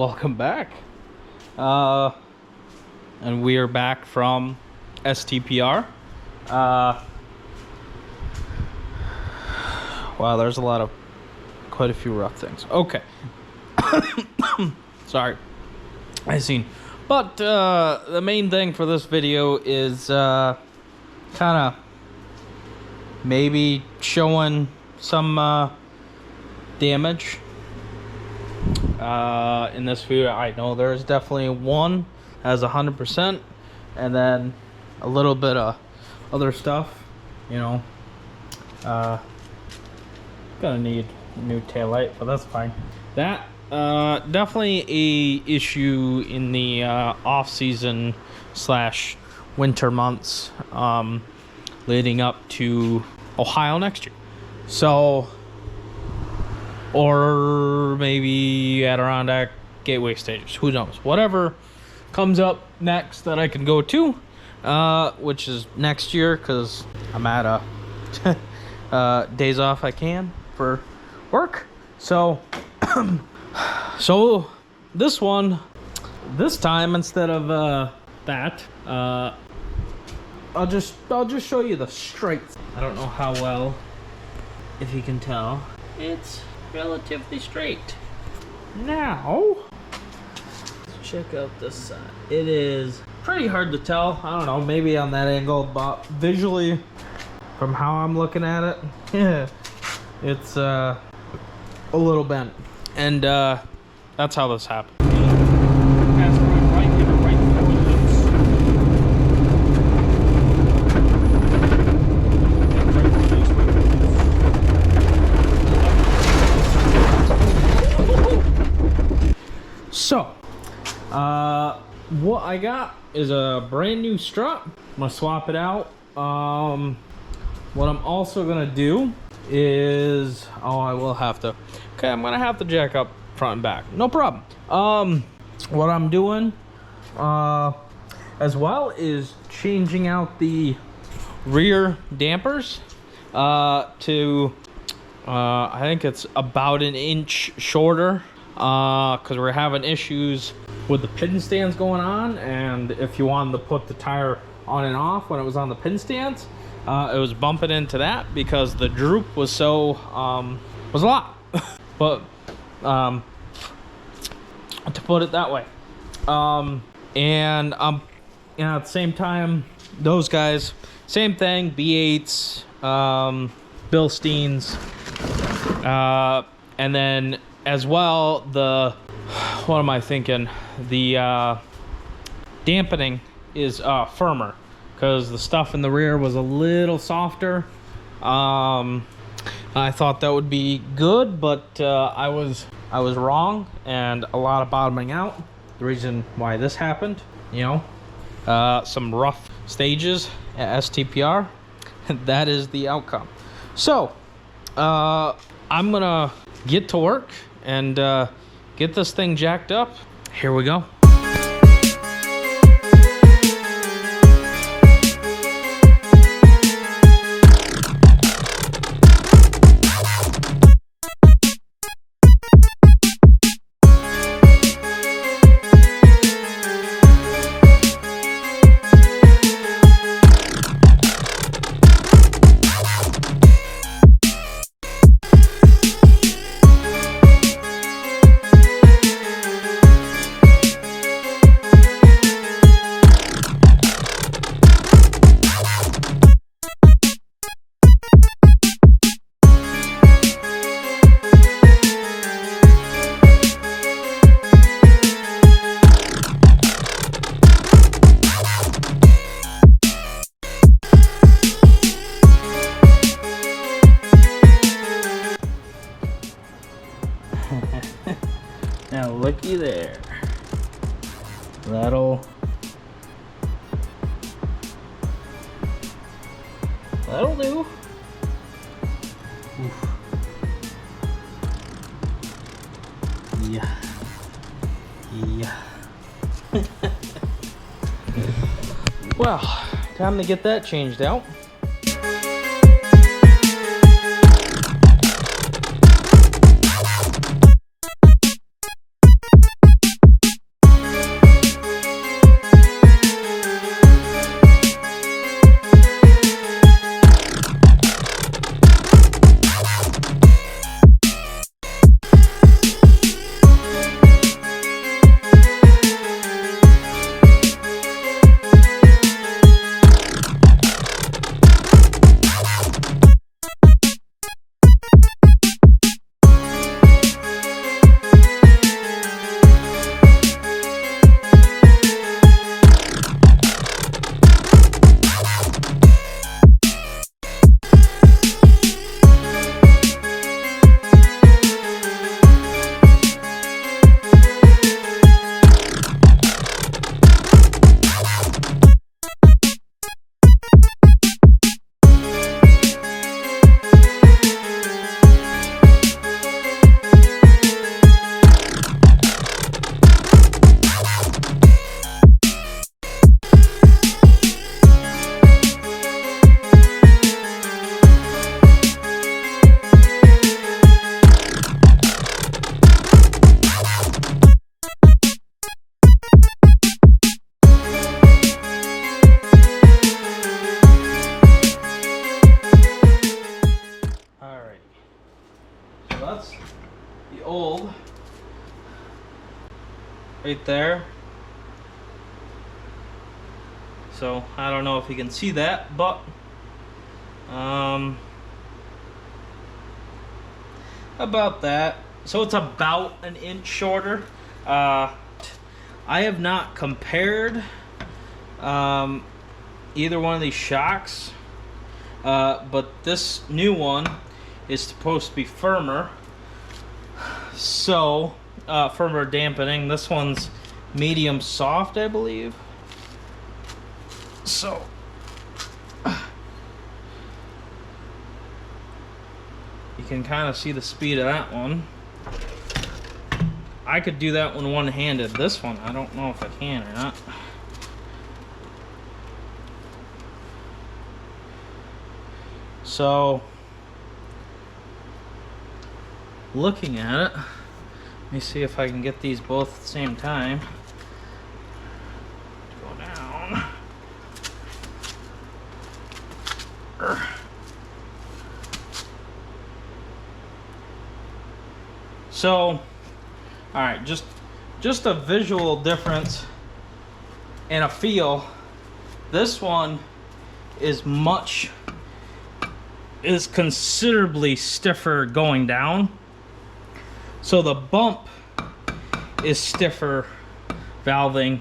welcome back. And we are back from STPR. Wow, there's quite a few rough things. Okay. Sorry. I seen. But the main thing for this video is kind of maybe showing some damage in this video. I know there's definitely one has 100%, and then a little bit of other stuff, you know. Gonna need a new taillight, but that's fine. That definitely a issue in the off-season / winter months leading up to Ohio next year. So, or maybe Adirondack Gateway Stages, who knows? Whatever comes up next that I can go to, which is next year, because I'm at days off I can for work. So so this time instead of that, I'll just show you the strength. I don't know how well, if you can tell, it's relatively straight. Now let's check out this side. It is pretty hard to tell. I don't know, maybe on that angle, but visually from how I'm looking at it, it's a little bent, and that's how this happened. So, what I got is a brand new strut. I'm gonna swap it out. What I'm also gonna do is, I will have to. Okay, I'm gonna have to jack up front and back. No problem. What I'm doing, as well, is changing out the rear dampers to, I think it's about an inch shorter. Because we're having issues with the pin stands going on, and if you wanted to put the tire on and off when it was on the pin stands, it was bumping into that because the droop was so was a lot. But to put it that way, and you know, at the same time, those guys, same thing, B8s, Bilsteins, and then as well, what am I thinking? The dampening is firmer because the stuff in the rear was a little softer. I thought that would be good, but I was wrong, and a lot of bottoming out. The reason why this happened, you know, some rough stages at STPR. That is the outcome. So I'm gonna get to work and get this thing jacked up. Here we go. Now looky there. That'll do. Oof. Yeah. Well, time to get that changed out. right there. So I don't know if you can see that, but about that. So it's about an inch shorter. I have not compared either one of these shocks, but this new one is supposed to be firmer. So firmer dampening. This one's medium soft, I believe. So you can kind of see the speed of that one. I could do that one one-handed. This one, I don't know if I can or not. So, looking at it, let me see if I can get these both at the same time. Go down. So, all right, just a visual difference and a feel. This one is considerably stiffer going down. So the bump is stiffer valving,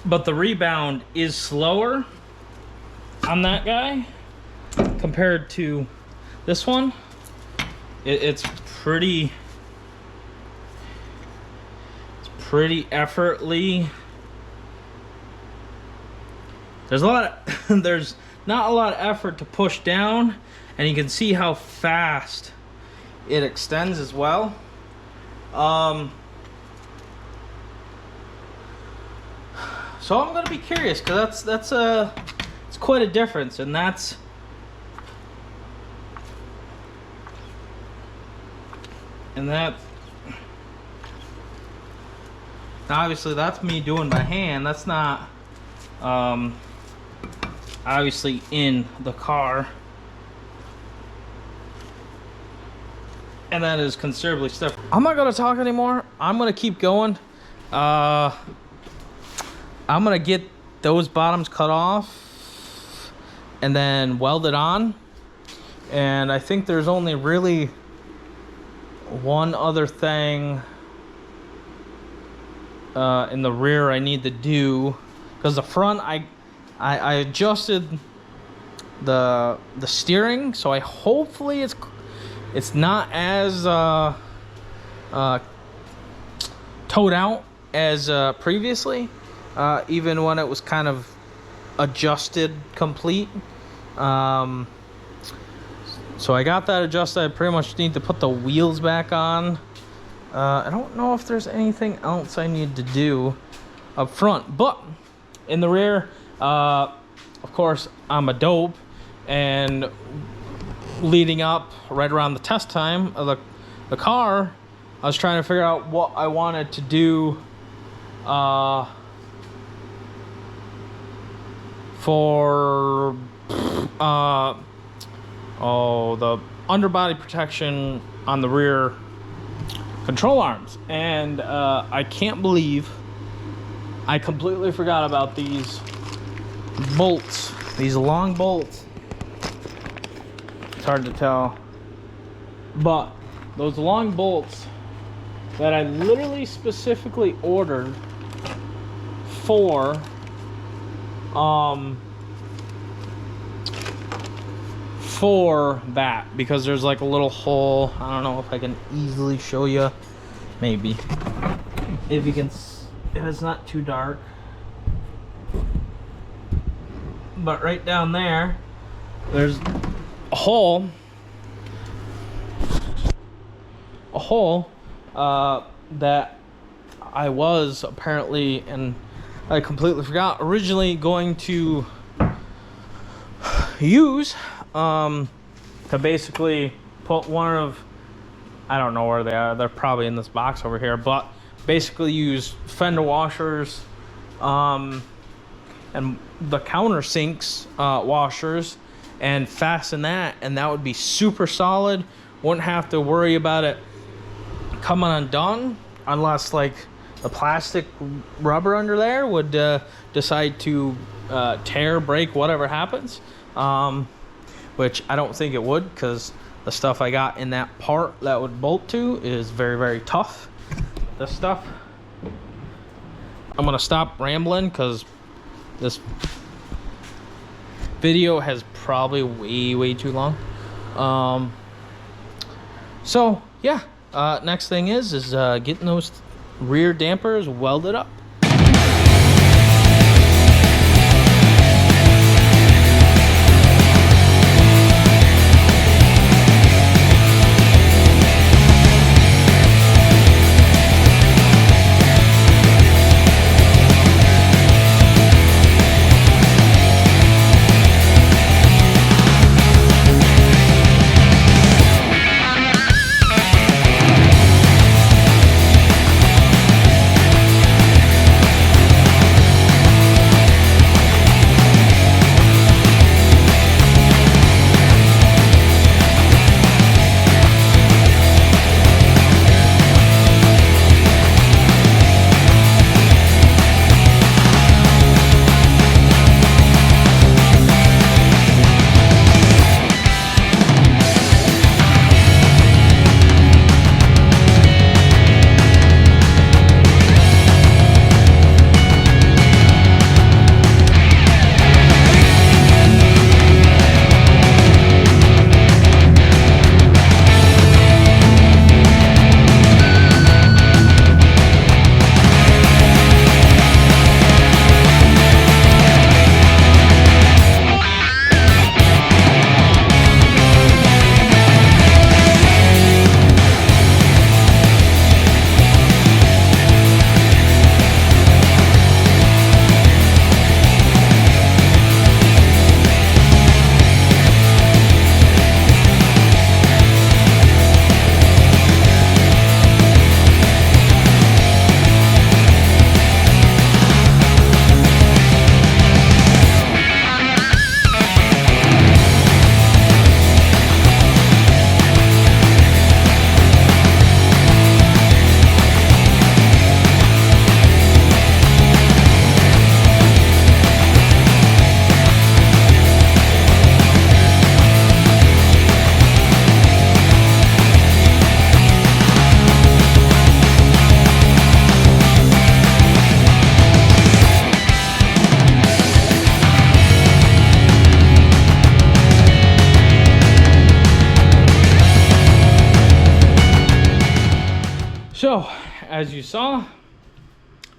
but the rebound is slower on that guy compared to this one. It's pretty effortlessly. There's there's not a lot of effort to push down, and you can see how fast it extends as well. So I'm gonna be curious, because it's quite a difference, and that's obviously that's me doing by hand. That's not obviously in the car, and that is considerably stiff. I'm not gonna talk anymore. I'm gonna keep going. I'm gonna get those bottoms cut off and then welded on, and I think there's only really one other thing in the rear I need to do, because the front I adjusted the steering, so hopefully it's not as towed out as previously, even when it was kind of adjusted complete. So I got that adjusted. I pretty much need to put the wheels back on. I don't know if there's anything else I need to do up front, but in the rear, of course, I'm a dope, and leading up right around the test time of the car, I was trying to figure out what I wanted to do for the underbody protection on the rear control arms, and I can't believe I completely forgot about these bolts, these long bolts. It's hard to tell, but those long bolts that I literally specifically ordered for that, because there's like a little hole. I don't know if I can easily show you, maybe if you can, if it's not too dark, but right down there's a hole that I was apparently, and I completely forgot, originally going to use to basically put one of, I don't know where they are, they're probably in this box over here, but basically use fender washers and the countersinks washers and fasten that, and that would be super solid. Wouldn't have to worry about it coming undone unless, like, the plastic rubber under there would decide to tear, break, whatever happens, which I don't think it would, because the stuff I got in that part that would bolt to is very, very tough. This stuff. I'm gonna stop rambling because this video has probably way too long. So yeah, next thing is getting those rear dampers welded up. So, as you saw,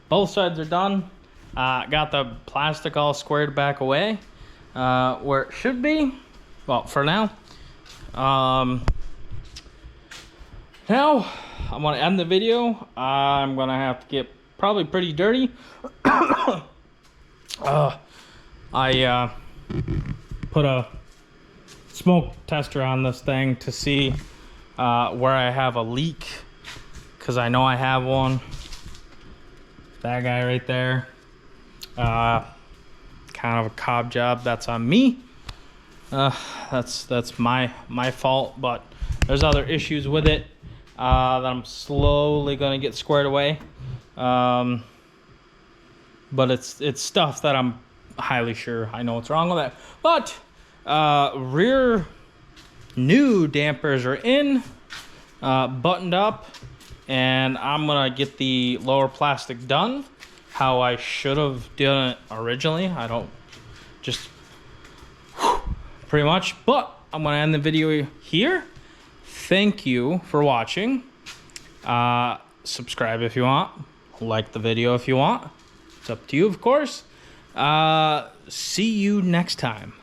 both sides are done. Got the plastic all squared back away where it should be. Well, for now. Now, I'm going to end the video. I'm going to have to get probably pretty dirty. I put a smoke tester on this thing to see where I have a leak, because I know I have one. That guy right there. Kind of a cob job. That's on me. That's my fault, but there's other issues with it that I'm slowly gonna get squared away. But it's stuff that I'm highly sure I know what's wrong with it. But rear new dampers are in, buttoned up, and I'm gonna get the lower plastic done how I should have done it originally. I don't just pretty much, but I'm gonna end the video here. Thank you for watching. Subscribe if you want, like the video if you want. It's up to you, of course. See you next time.